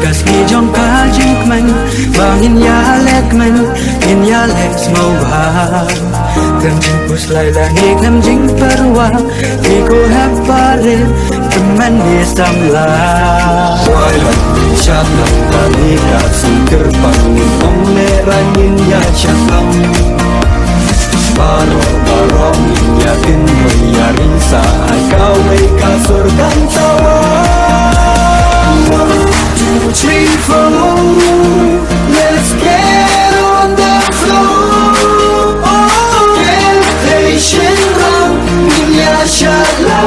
kas ki jong ka jink men bangin ya lek men in ya lek smau ba kan jing pus lai la hek nam jing perwa iko hap pare kemen di samla Twilight chat lang tani ka singker pangin ong merangin ya chatang Baro barong yakin bayarin sa ikaw ay kasurgang tawa 2, 3, 4 let's get on the floor get patient lang ya shala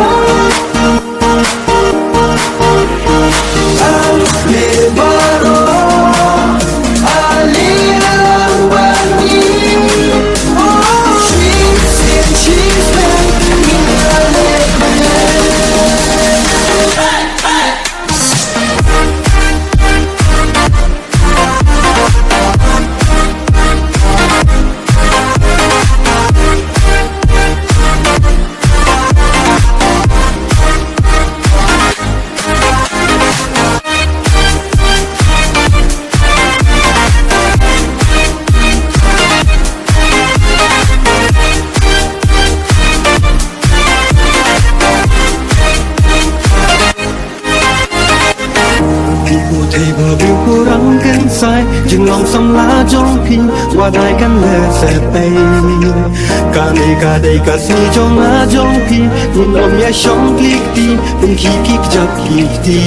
kurang kan saiจึงลองสำลาจงพิงว่าได้กันเลยเสร็จไปการในการได้ก็สีจงลาจงพิงนุ่นอมยาชงคลิกดีเป็นขี้กิกจับคลิกดี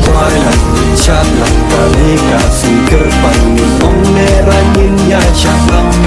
ว่าหลังชาติหลังการในการสีเกิดปังนุ่นอมเนรันยินยาชาบัง